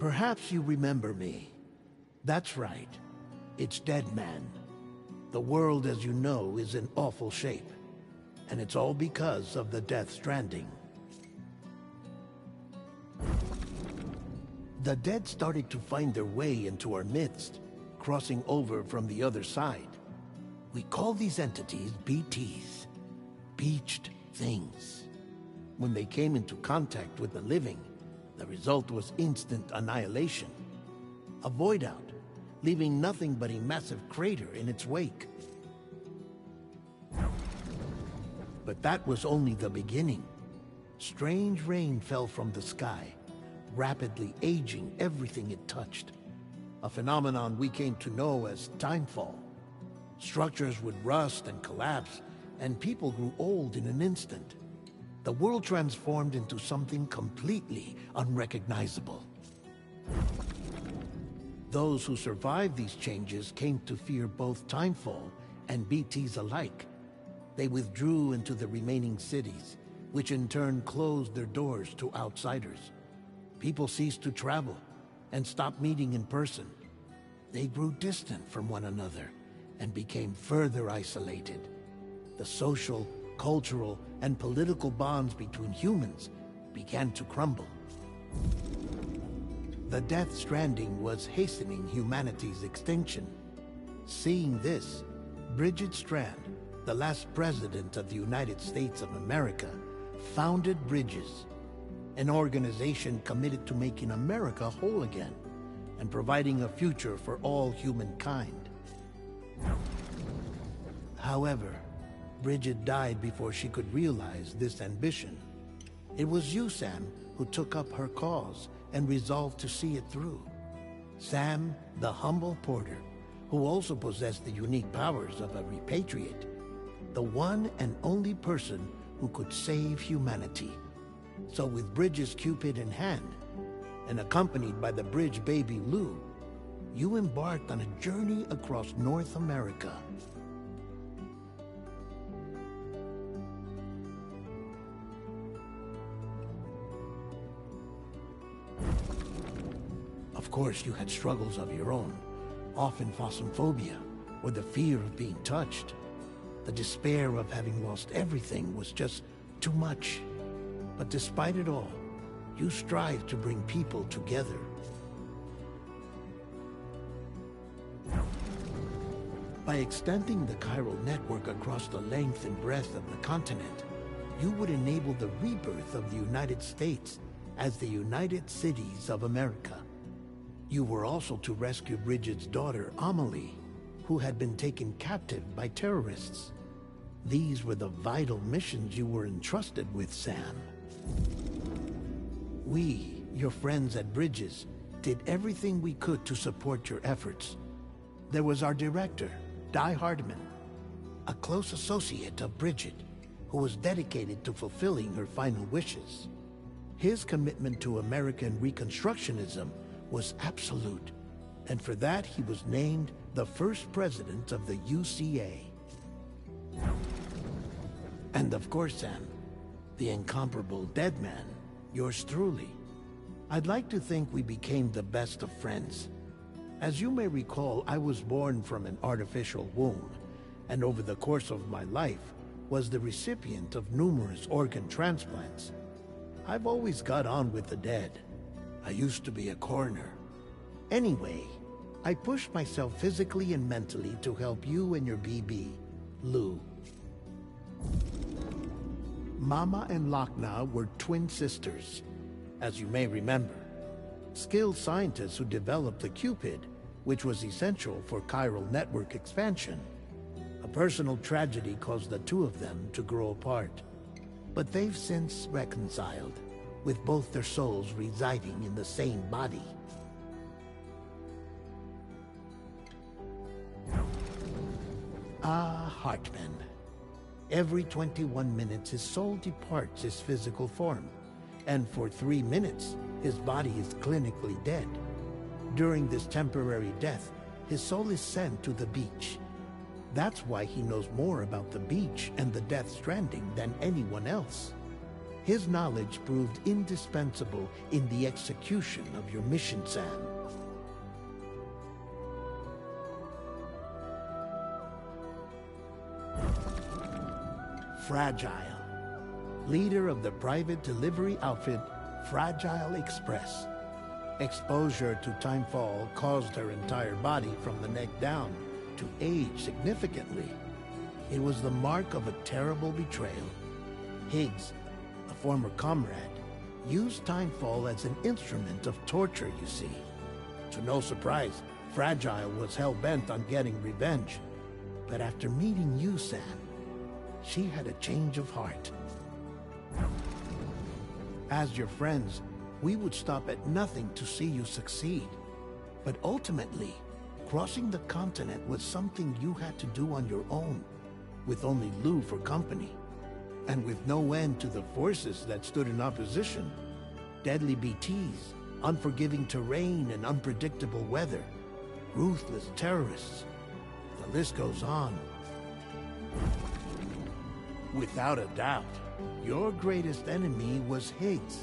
Perhaps you remember me. That's right. It's Deadman. The world, as you know, is in awful shape. And it's all because of the Death Stranding. The dead started to find their way into our midst, crossing over from the other side. We call these entities BTs, Beached Things. When they came into contact with the living, the result was instant annihilation. A void out, leaving nothing but a massive crater in its wake. But that was only the beginning. Strange rain fell from the sky, rapidly aging everything it touched. A phenomenon we came to know as timefall. Structures would rust and collapse, and people grew old in an instant. The world transformed into something completely unrecognizable. Those who survived these changes came to fear both timefall and BTs alike. They withdrew into the remaining cities, which in turn closed their doors to outsiders. People ceased to travel and stopped meeting in person. They grew distant from one another and became further isolated. The social, cultural, and political bonds between humans began to crumble. The Death Stranding was hastening humanity's extinction. Seeing this, Bridget Strand, the last president of the United States of America, founded Bridges, an organization committed to making America whole again and providing a future for all humankind. However, Bridget died before she could realize this ambition. It was you, Sam, who took up her cause and resolved to see it through. Sam, the humble porter, who also possessed the unique powers of a repatriate, the one and only person who could save humanity. So with Bridges' Cupid in hand, and accompanied by the bridge baby Lou, you embarked on a journey across North America. Of course, you had struggles of your own, often phasmophobia, or the fear of being touched. The despair of having lost everything was just too much. But despite it all, you strive to bring people together. By extending the chiral network across the length and breadth of the continent, you would enable the rebirth of the United States as the United Cities of America. You were also to rescue Bridget's daughter, Amelie, who had been taken captive by terrorists. These were the vital missions you were entrusted with, Sam. We, your friends at Bridges, did everything we could to support your efforts. There was our director, Di Hardman, a close associate of Bridget, who was dedicated to fulfilling her final wishes. His commitment to American Reconstructionism was absolute, and for that he was named the first president of the UCA. And of course, Sam, the incomparable Deadman, yours truly. I'd like to think we became the best of friends. As you may recall, I was born from an artificial womb, and over the course of my life was the recipient of numerous organ transplants. I've always got on with the dead. I used to be a coroner. Anyway, I pushed myself physically and mentally to help you and your BB, Lou. Mama and Lochna were twin sisters, as you may remember. Skilled scientists who developed the Cupid, which was essential for chiral network expansion. A personal tragedy caused the two of them to grow apart. But they've since reconciled, with both their souls residing in the same body. Ah, Hartman. Every 21 minutes his soul departs his physical form, and for 3 minutes his body is clinically dead. During this temporary death, his soul is sent to the beach. That's why he knows more about the beach and the Death Stranding than anyone else. His knowledge proved indispensable in the execution of your mission, Sam. Fragile, leader of the private delivery outfit Fragile Express. Exposure to timefall caused her entire body from the neck down to age significantly. It was the mark of a terrible betrayal. Higgs, a former comrade, used timefall as an instrument of torture, you see. To no surprise, Fragile was hell-bent on getting revenge. But after meeting you, Sam, she had a change of heart. As your friends, we would stop at nothing to see you succeed. But ultimately, crossing the continent was something you had to do on your own, with only Lou for company, and with no end to the forces that stood in opposition. Deadly BTs, unforgiving terrain and unpredictable weather, ruthless terrorists. The list goes on. Without a doubt, your greatest enemy was Higgs.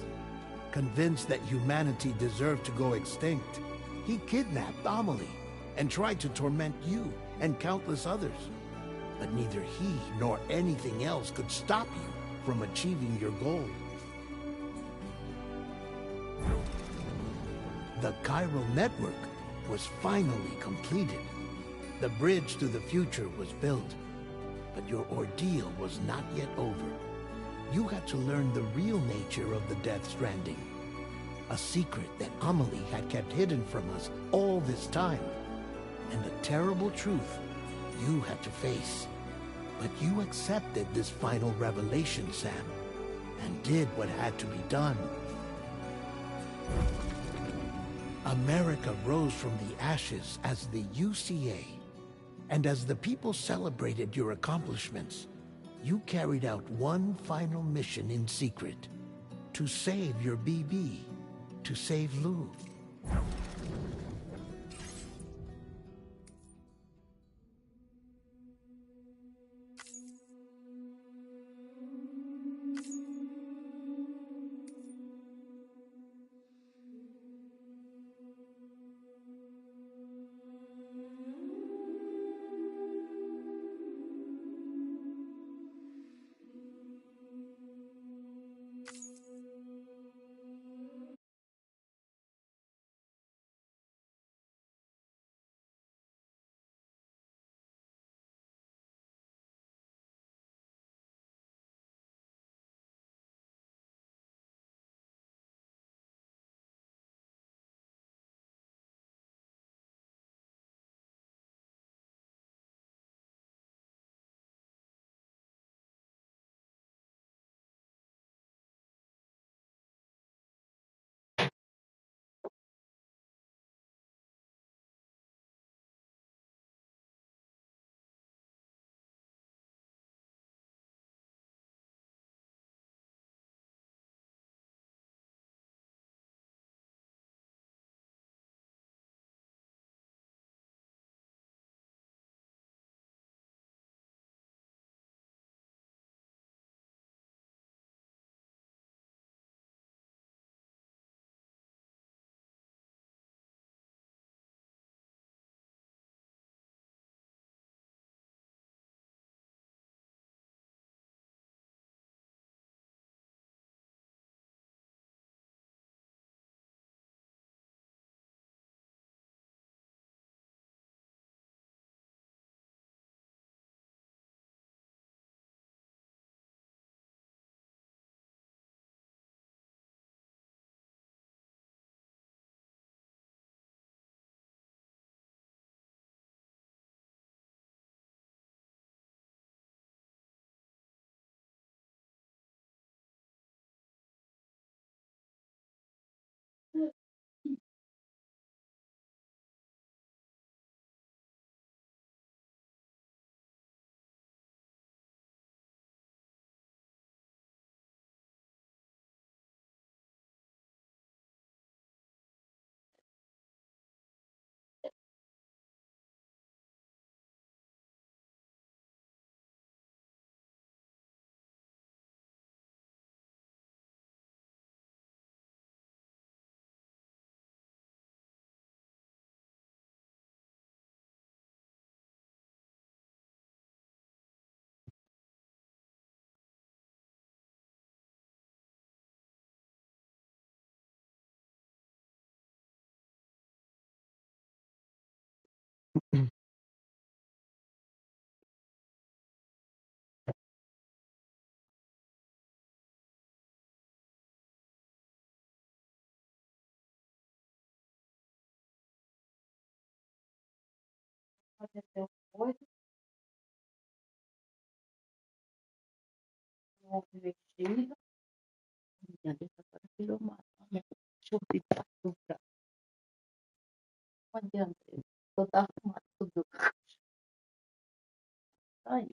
Convinced that humanity deserved to go extinct, he kidnapped Amelie and tried to torment you and countless others. But neither he nor anything else could stop you from achieving your goal. The chiral network was finally completed. The bridge to the future was built. But your ordeal was not yet over. You had to learn the real nature of the Death Stranding. A secret that Amelie had kept hidden from us all this time. And the terrible truth you had to face. But you accepted this final revelation, Sam, and did what had to be done. America rose from the ashes as the UCA. And as the people celebrated your accomplishments, you carried out one final mission in secret. To save your BB. To save Lou. Olha, seu foi um vestido. Minha Deus, agora virou uma. Olha, deixa eu ver pra tu, não adianta. Toda arrumada, tudo. Aí,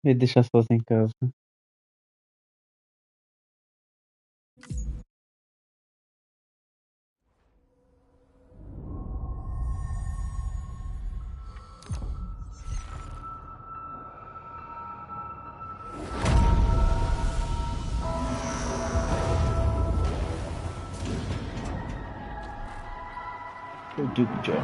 Me deixar sozinho em casa. Eu digo já.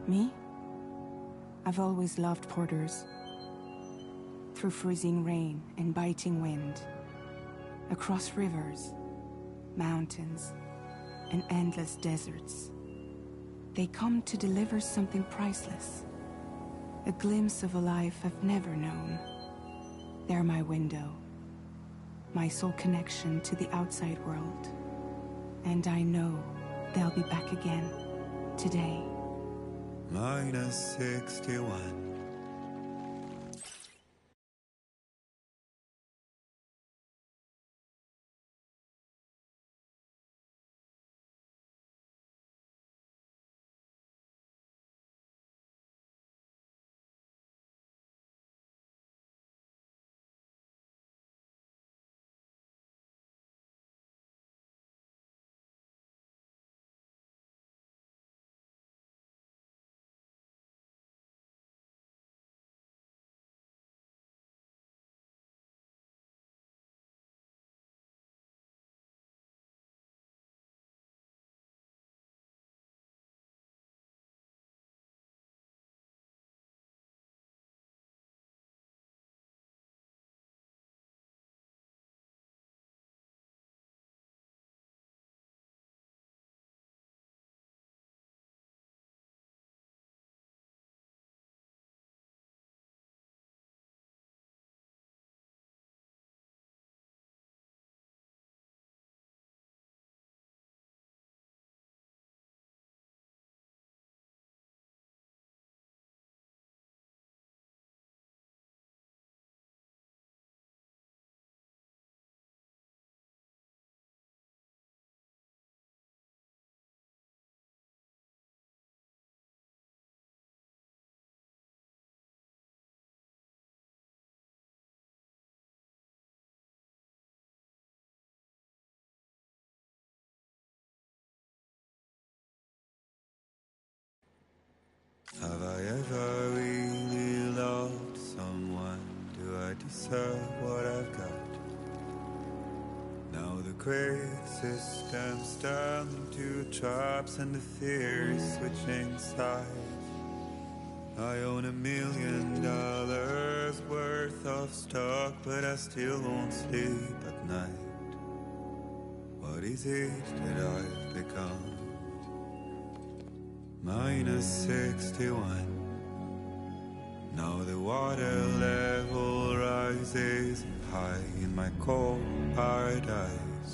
Me? I've always loved porters. Through freezing rain and biting wind, across rivers, mountains, and endless deserts. They come to deliver something priceless, a glimpse of a life I've never known. They're my window, my sole connection to the outside world. And I know they'll be back again, today. -61. Have I ever really loved someone? Do I deserve what I've got? Now the great systems turn into traps and the fear is switching sides. I own $1 million worth of stock, but I still won't sleep at night. What is it that I've become? -61. Now the water level rises high in my cold paradise,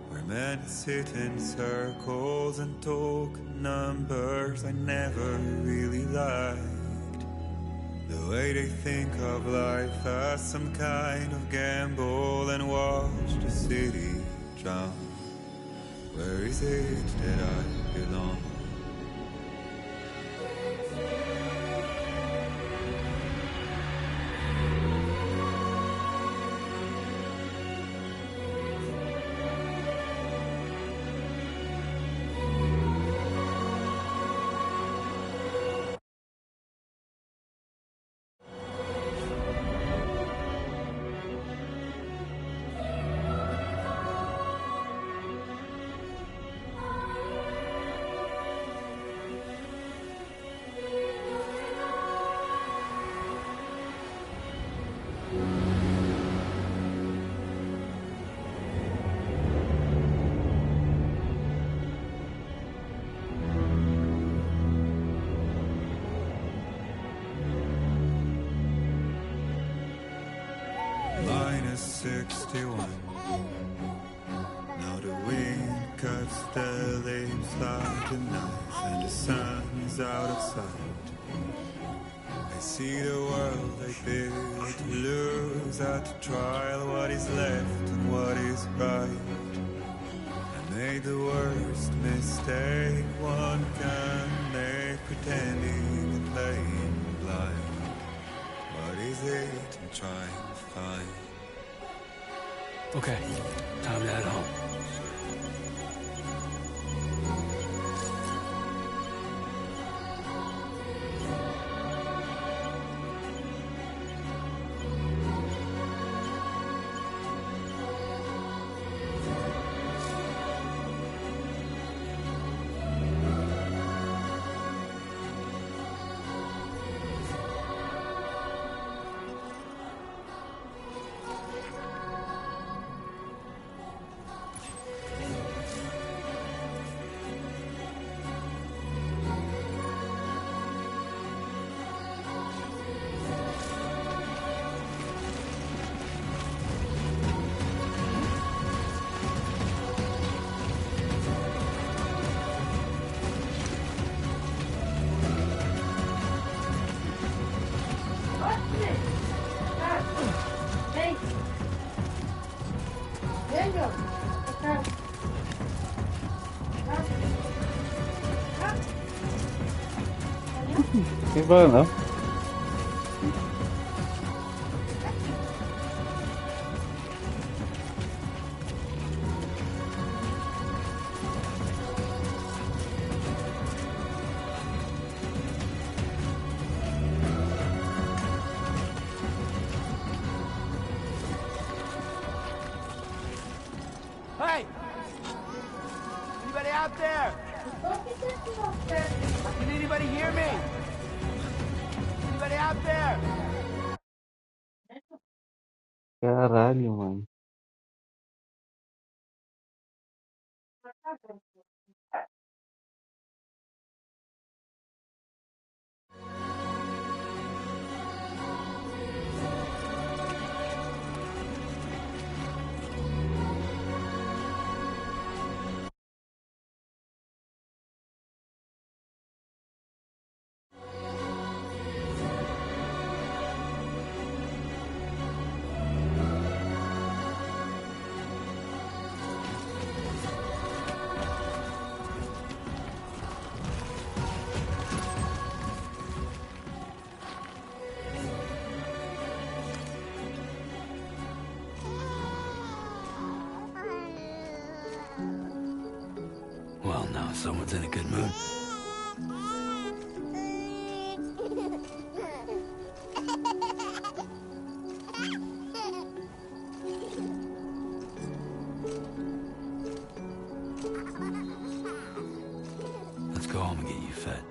where men sit in circles and talk numbers I never really liked. The way they think of life as some kind of gamble and watch the city drown. Where is it that I belong? -61. Now the wind cuts the leaves like a knife, and the sun is out of sight. I see the world I built to lose at the trial, what is left and what is right. I made the worst mistake one can make, pretending and playing blind. What is it I'm trying to find? Okay, time to head home. Sem problema não. Hey! Anybody out there? Can anybody hear me? Anybody out there? Caralho, mano. Well, now someone's in a good mood. worth it.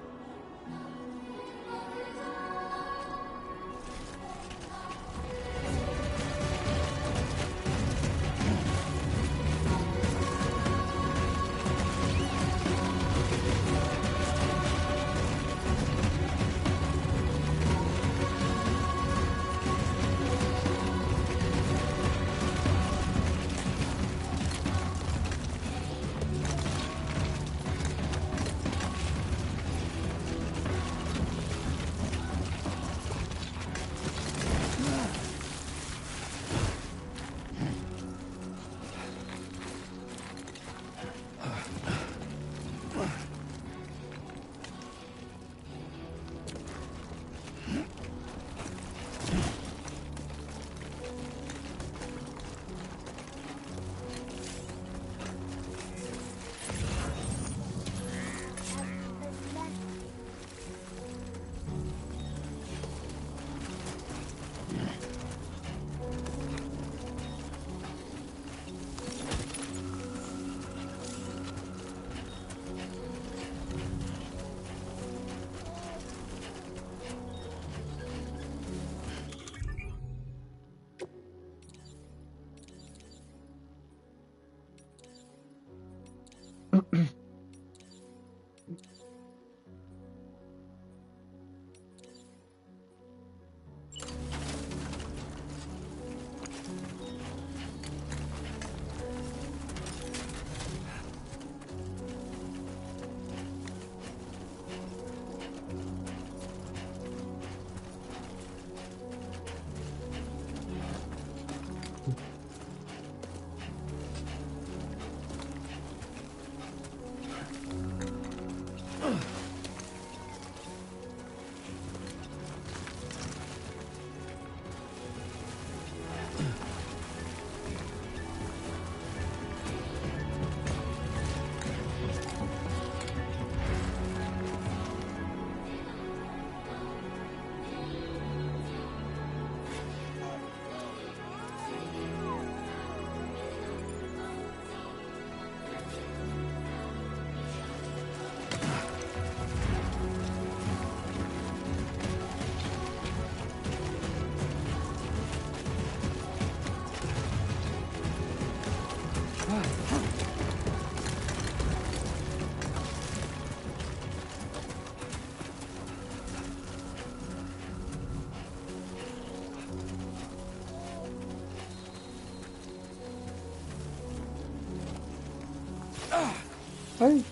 Ay.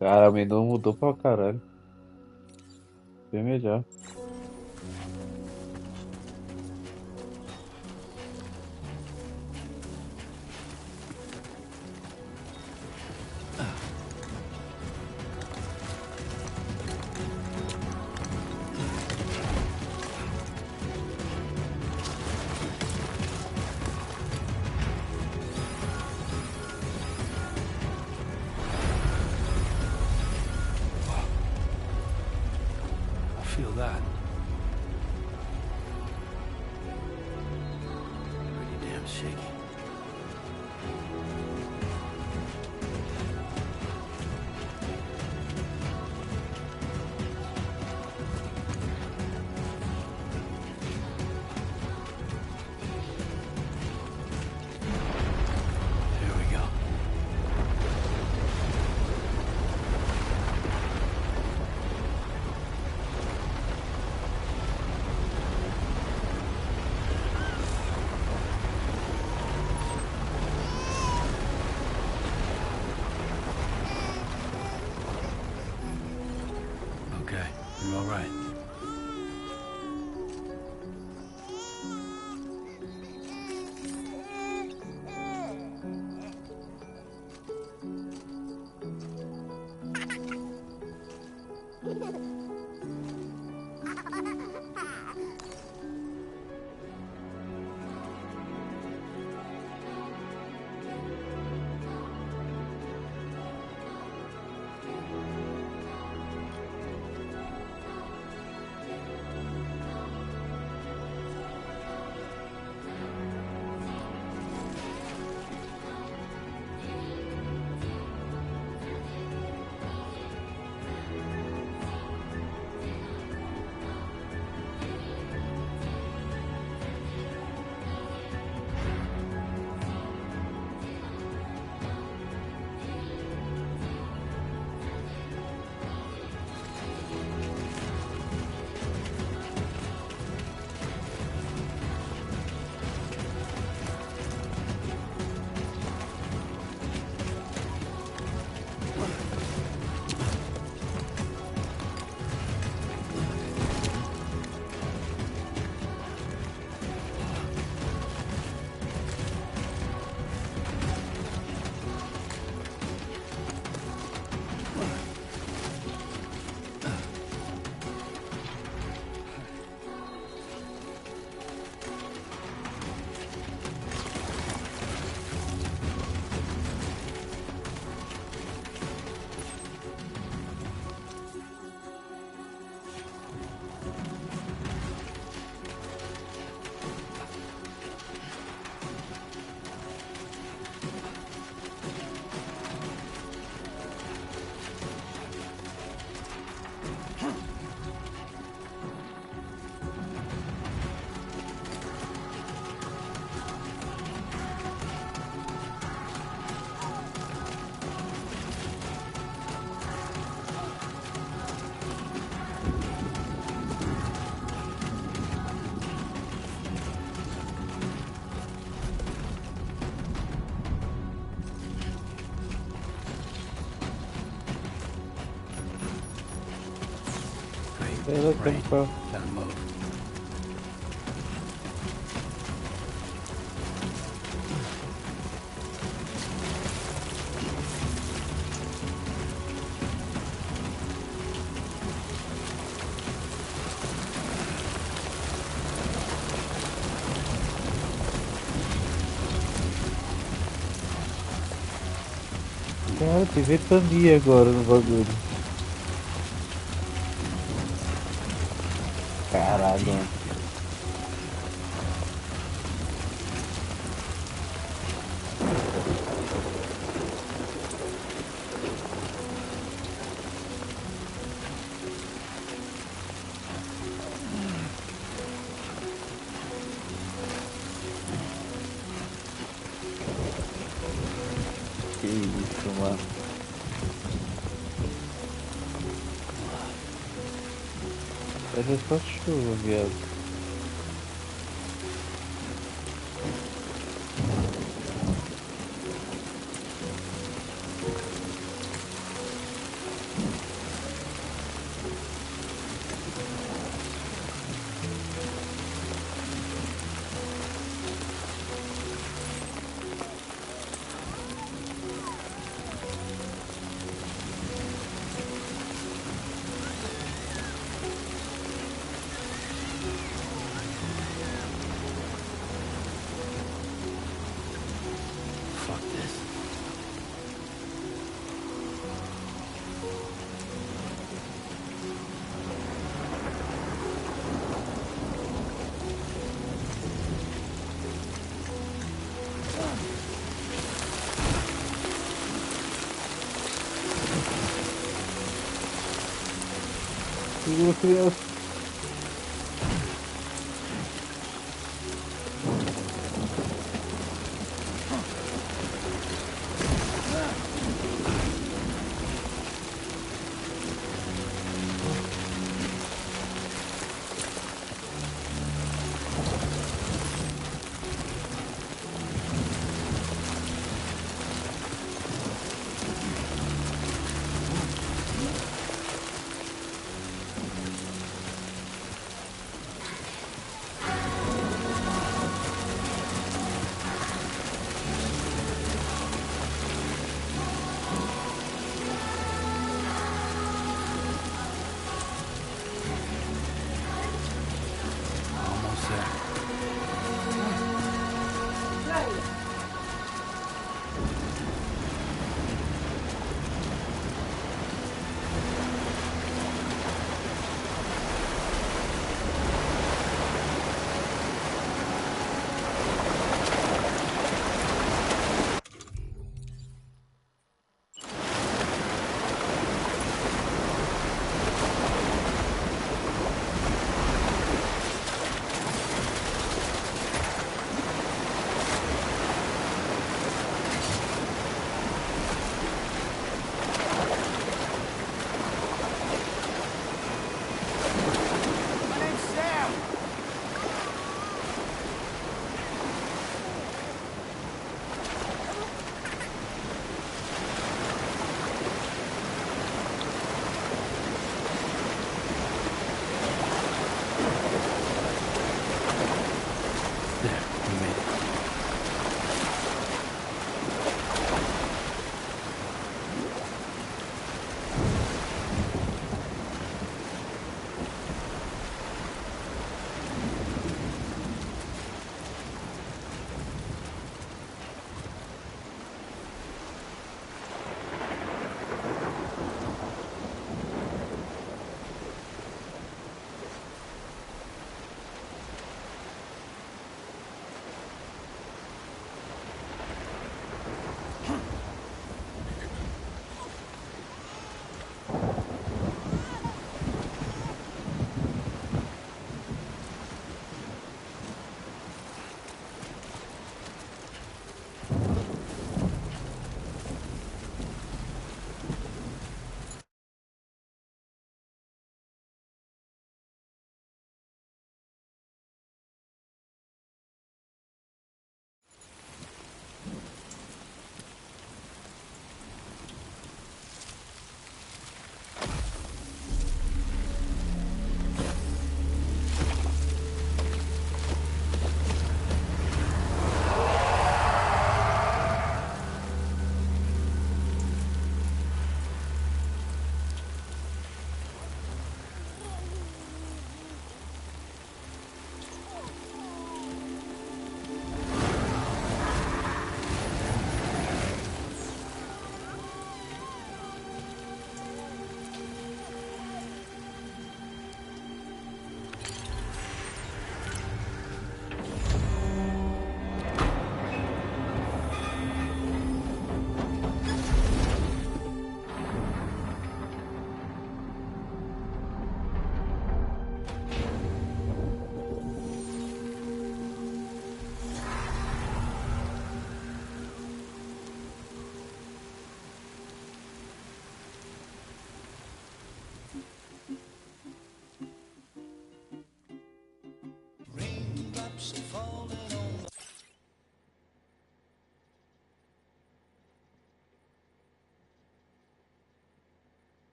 Cara, a menu mudou pra caralho. Bem melhor. I feel that. Pretty damn shaky. There we go. Ela tem Right. um carro. Gotta move. Cara, tem ventania agora no bagulho. Caralho, mano. Que isso, mano. Essa é só chuva, viado. Fuck this. Segura, criança.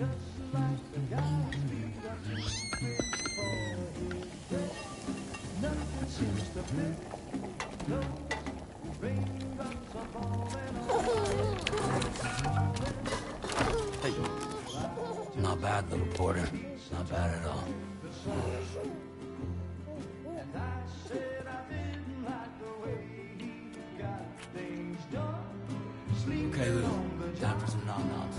Hey. Not bad, little porter. Not bad at all. Okay, Lou. Time for some nom-noms.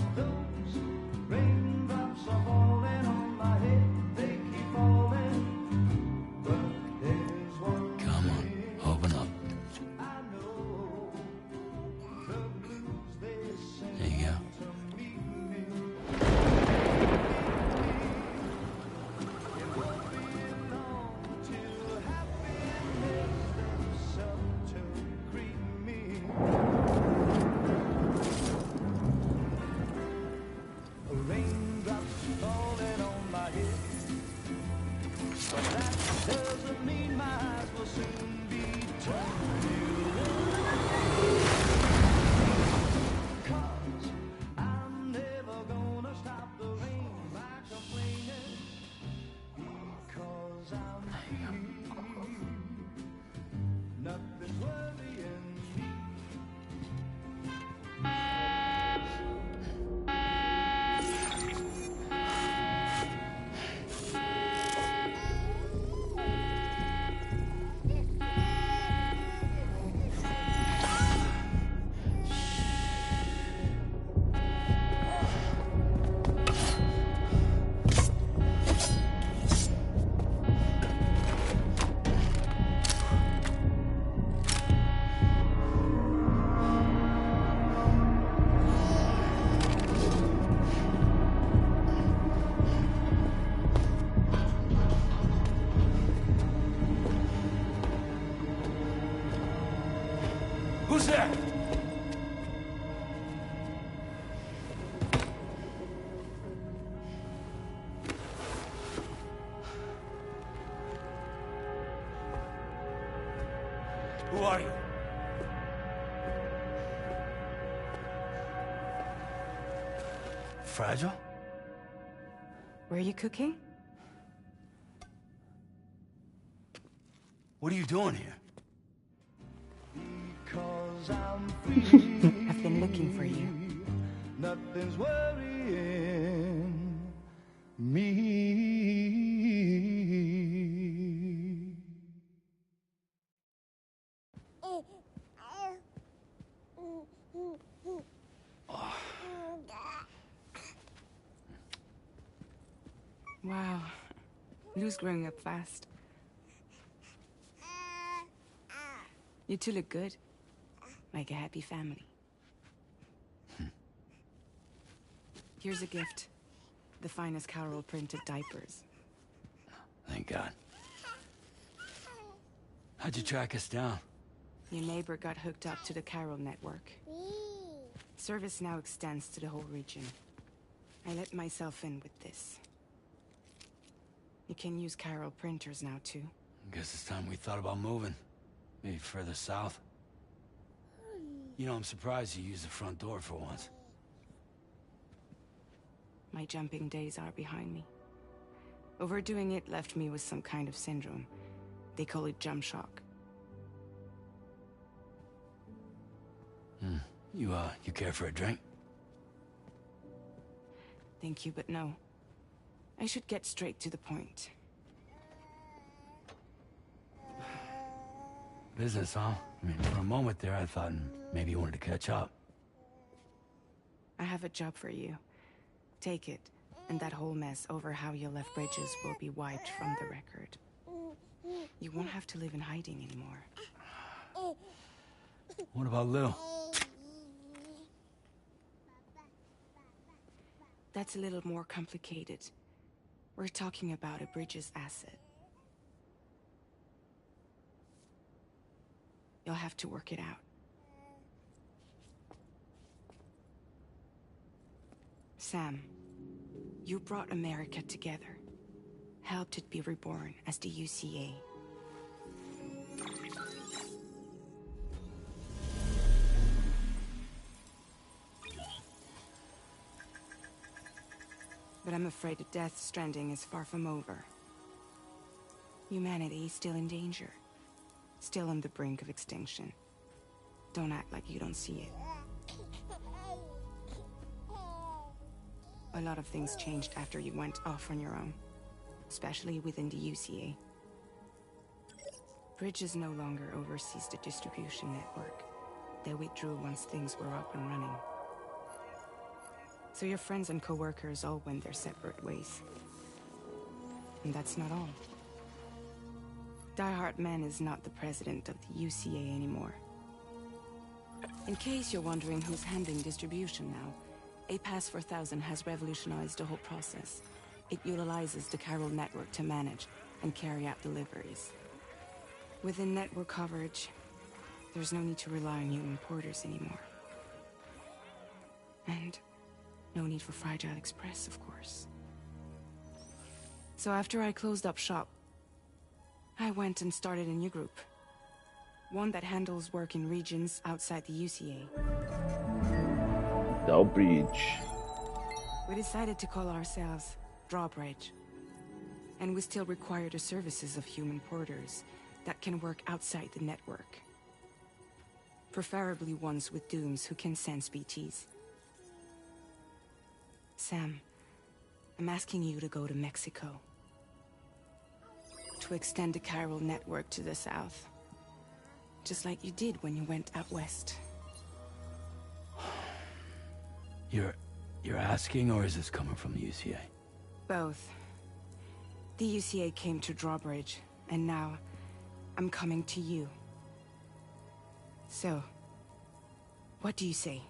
Come on, open up. There you go. Who's there? Who are you? Fragile? Were you cooking? What are you doing here? I've been looking for you. Nothing's worrying me. Wow. Lou's growing up fast. You two look good. Like a happy family. Here's a gift. The finest Carol printed diapers. Thank God. How'd you track us down? Your neighbor got hooked up to the Carol network. Service now extends to the whole region. I let myself in with this. You can use Carol printers now, too. Guess it's time we thought about moving. Maybe further south. You know, I'm surprised you used the front door for once. My jumping days are behind me. Overdoing it left me with some kind of syndrome. They call it jump shock. You care for a drink? Thank you, but no. I should get straight to the point. Business, huh? I mean, for a moment there, I thought maybe you wanted to catch up. I have a job for you. Take it, and that whole mess over how you left Bridges will be wiped from the record. You won't have to live in hiding anymore. What about Lil? That's a little more complicated. We're talking about a Bridges asset. You'll have to work it out. Sam, you brought America together. Helped it be reborn as the UCA. But I'm afraid that Death Stranding is far from over. Humanity is still in danger. Still on the brink of extinction. Don't act like you don't see it. A lot of things changed after you went off on your own. Especially within the UCA. Bridges no longer oversees the distribution network. They withdrew once things were up and running. So your friends and co-workers all went their separate ways. And that's not all. Die Hard Man is not the president of the UCA anymore. In case you're wondering who's handling distribution now, A Pass 4000 has revolutionized the whole process. It utilizes the chiral network to manage and carry out deliveries. Within network coverage, there's no need to rely on human porters anymore. And no need for Fragile Express, of course. So after I closed up shop, I went and started a new group. One that handles work in regions outside the UCA. Drawbridge. We decided to call ourselves Drawbridge. And we still require the services of human porters that can work outside the network. Preferably ones with dooms who can sense BTs. Sam, I'm asking you to go to Mexico. To extend the chiral network to the south. Just like you did when you went out west. You're asking, or is this coming from the UCA? Both. The UCA came to Drawbridge, and now I'm coming to you. So, what do you say?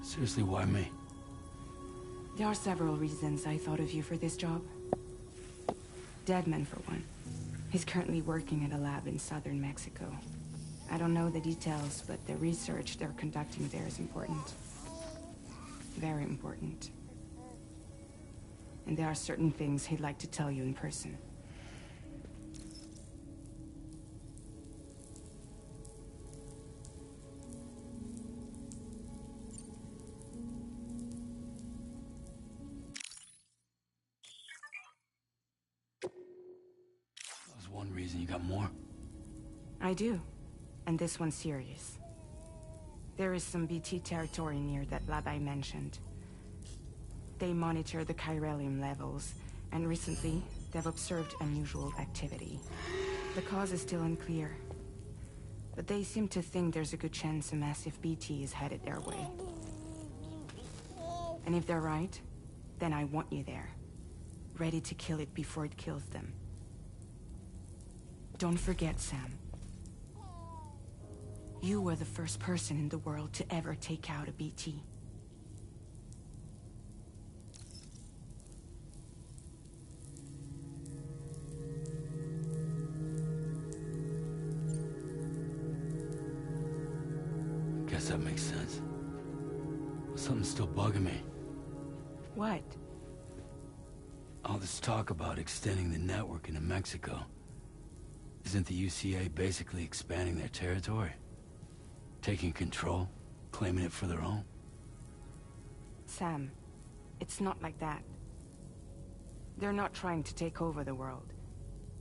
Seriously, why me? There are several reasons I thought of you for this job. Deadman, for one. He's currently working at a lab in southern Mexico. I don't know the details, but the research they're conducting there is important. Very important. And there are certain things he'd like to tell you in person. That was one reason. You got more? I do. And this one's serious. There is some BT territory near that lab I mentioned. They monitor the chiralium levels, and recently, they've observed unusual activity. The cause is still unclear, but they seem to think there's a good chance a massive BT is headed their way. And if they're right, then I want you there, ready to kill it before it kills them. Don't forget, Sam. You were the first person in the world to ever take out a BT. Guess that makes sense. Something's still bugging me. What? All this talk about extending the network into Mexico. Isn't the UCA basically expanding their territory? Taking control? Claiming it for their own? Sam, it's not like that. They're not trying to take over the world.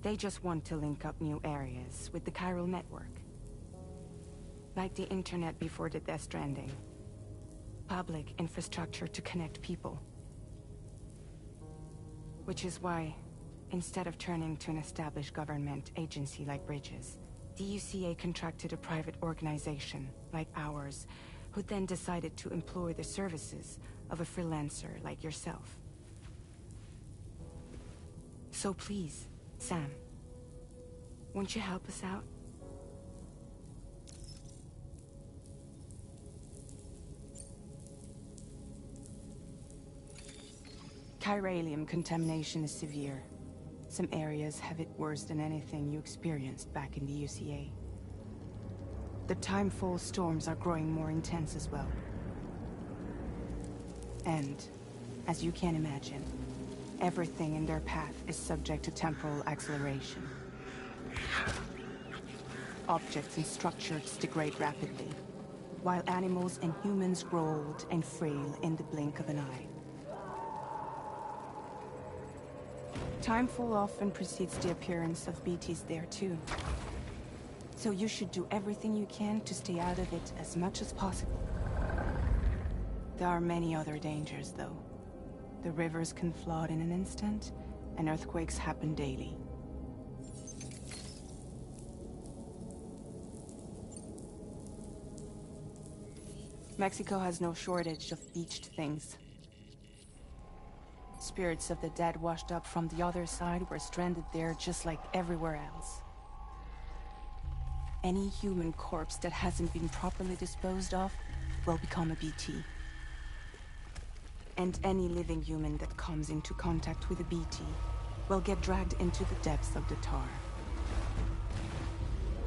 They just want to link up new areas with the chiral network. Like the internet before the Death Stranding. Public infrastructure to connect people. Which is why, instead of turning to an established government agency like Bridges, the UCA contracted a private organization, like ours, who then decided to employ the services of a freelancer like yourself. So please, Sam, won't you help us out? Chiralium contamination is severe. Some areas have it worse than anything you experienced back in the UCA. The timefall storms are growing more intense as well. And, as you can imagine, Everything in their path is subject to temporal acceleration. Objects and structures degrade rapidly, while animals and humans grow old and frail in the blink of an eye. Timefall often precedes the appearance of BTs there too. So you should do everything you can to stay out of it as much as possible. There are many other dangers, though. The rivers can flood in an instant, and earthquakes happen daily. Mexico has no shortage of beached things. Spirits of the dead washed up from the other side were stranded there just like everywhere else. Any human corpse that hasn't been properly disposed of will become a BT. And any living human that comes into contact with a BT will get dragged into the depths of the tar.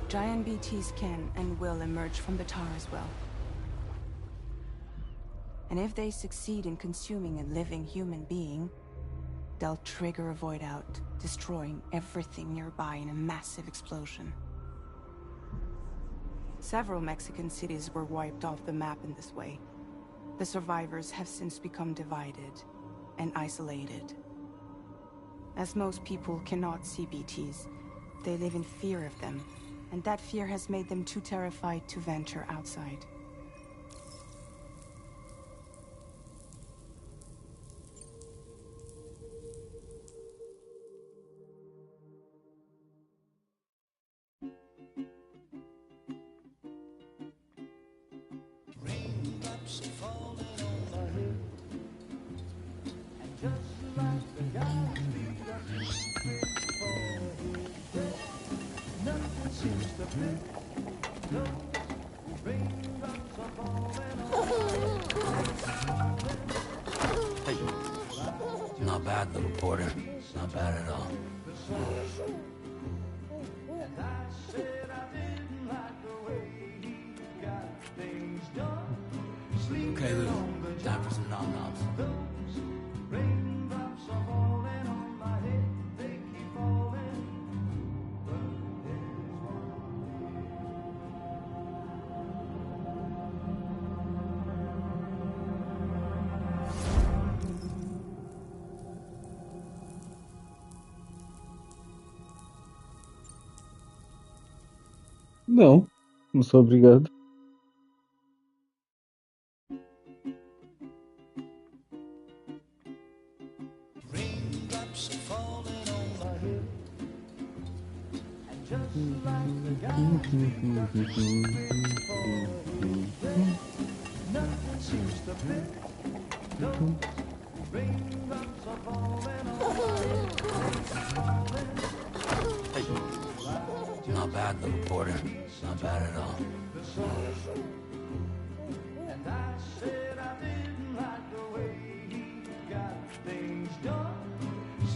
Giant BTs can and will emerge from the tar as well. And if they succeed in consuming a living human being, they'll trigger a void out, destroying everything nearby in a massive explosion. Several Mexican cities were wiped off the map in this way. The survivors have since become divided and isolated. As most people cannot see BTs, they live in fear of them, and that fear has made them too terrified to venture outside. Hey. Not bad, little porter. Not bad at all. Okay, Lou. Time for some nom-noms. Não, não sou obrigado. Hey. Not bad, little porter. Not bad at all.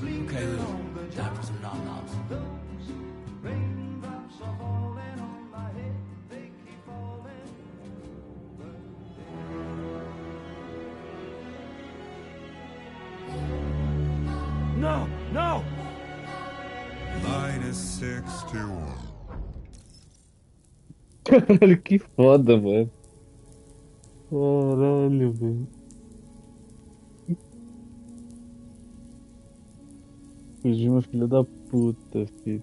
Okay, Lou. Time for some nom-noms. No! No! -61. Caralho, que foda, mano. Caralho, velho. Fugiu uma filha da puta, filho.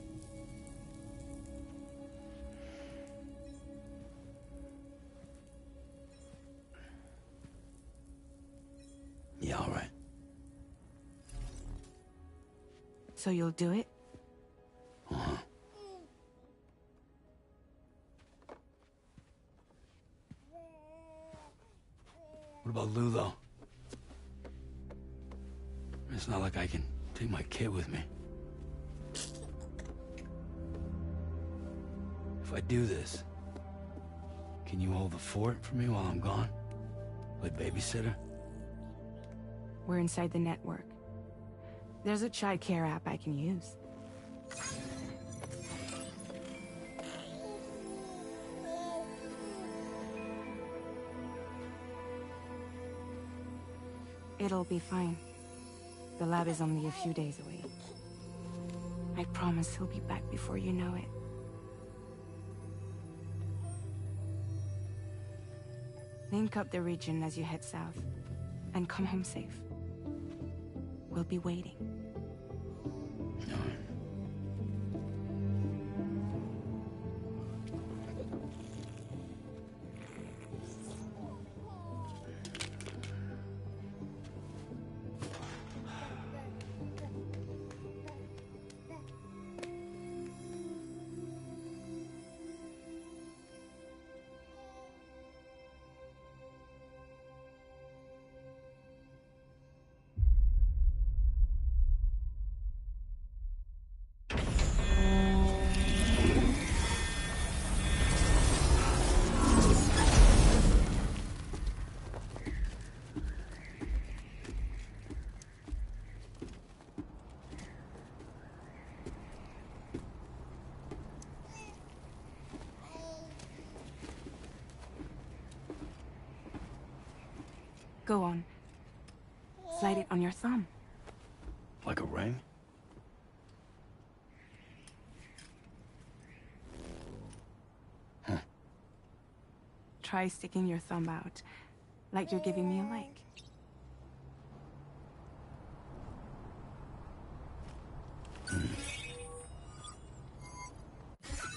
Yeah, all right. So you'll do it? Uh-huh. What about Lou, though? It's not like I can take my kid with me. If I do this, can you hold the fort for me while I'm gone? Play babysitter? We're inside the network. There's a child care app I can use. It'll be fine. The lab is only a few days away. I promise he'll be back before you know it. Link up the region as you head south, and come home safe. We'll be waiting. Go on. Slide it on your thumb. Like a ring? Huh. Try sticking your thumb out, like you're giving me a like.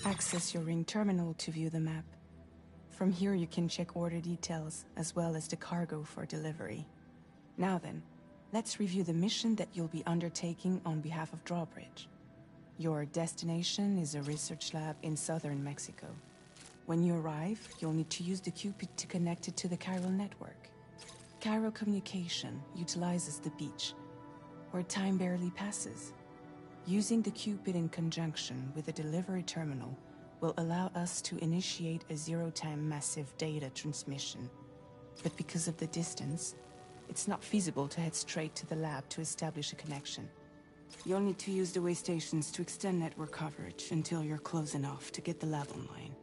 Access your ring terminal to view the map. From here you can check order details, as well as the cargo for delivery. Now then, let's review the mission that you'll be undertaking on behalf of Drawbridge. Your destination is a research lab in southern Mexico. When you arrive, you'll need to use the Cupid to connect it to the chiral network. Chiral communication utilizes the beach, where time barely passes. Using the Cupid in conjunction with the delivery terminal will allow us to initiate a zero-time massive data transmission. But because of the distance, it's not feasible to head straight to the lab to establish a connection. You'll need to use the way stations to extend network coverage until you're close enough to get the lab online.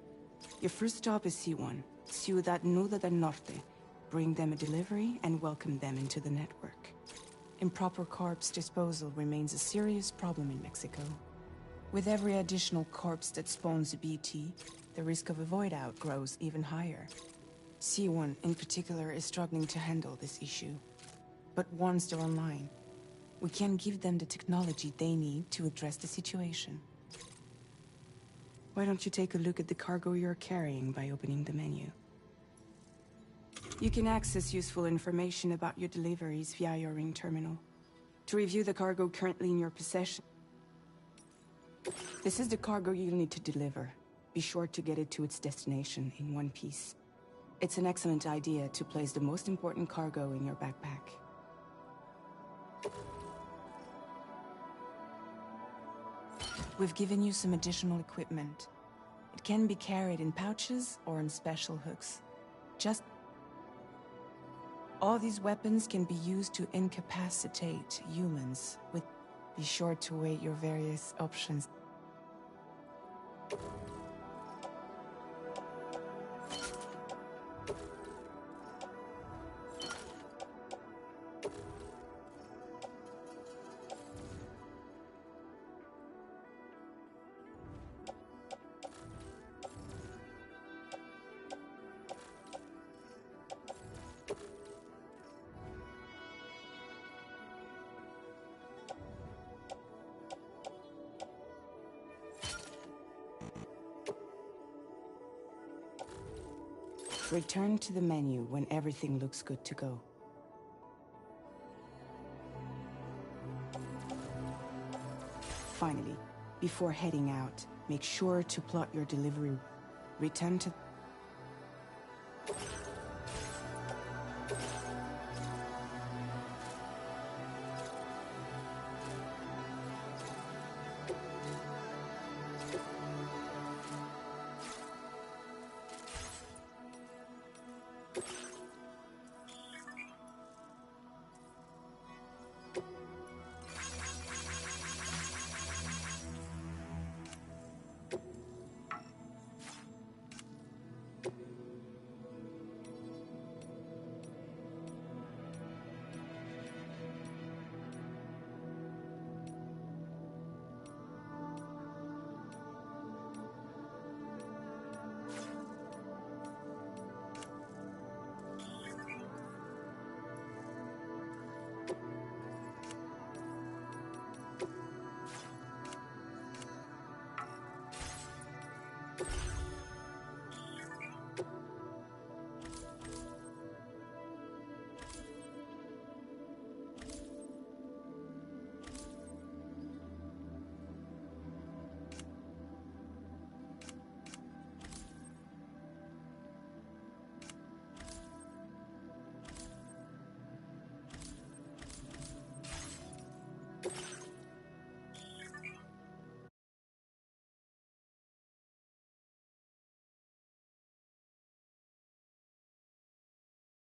Your first stop is C1, Ciudad Nuda del Norte. Bring them a delivery and welcome them into the network. Improper corpse disposal remains a serious problem in Mexico. With every additional corpse that spawns a BT, the risk of a void out grows even higher. C1 in particular is struggling to handle this issue. But once they're online, we can give them the technology they need to address the situation. Why don't you take a look at the cargo you're carrying by opening the menu? You can access useful information about your deliveries via your ring terminal. To review the cargo currently in your possession, this is the cargo you'll need to deliver. Be sure to get it to its destination in one piece. It's an excellent idea to place the most important cargo in your backpack. We've given you some additional equipment. It can be carried in pouches or on special hooks. All these weapons can be used to incapacitate humans. Be sure to weigh your various options. Return to the menu when everything looks good to go. Finally, before heading out, make sure to plot your delivery. Return to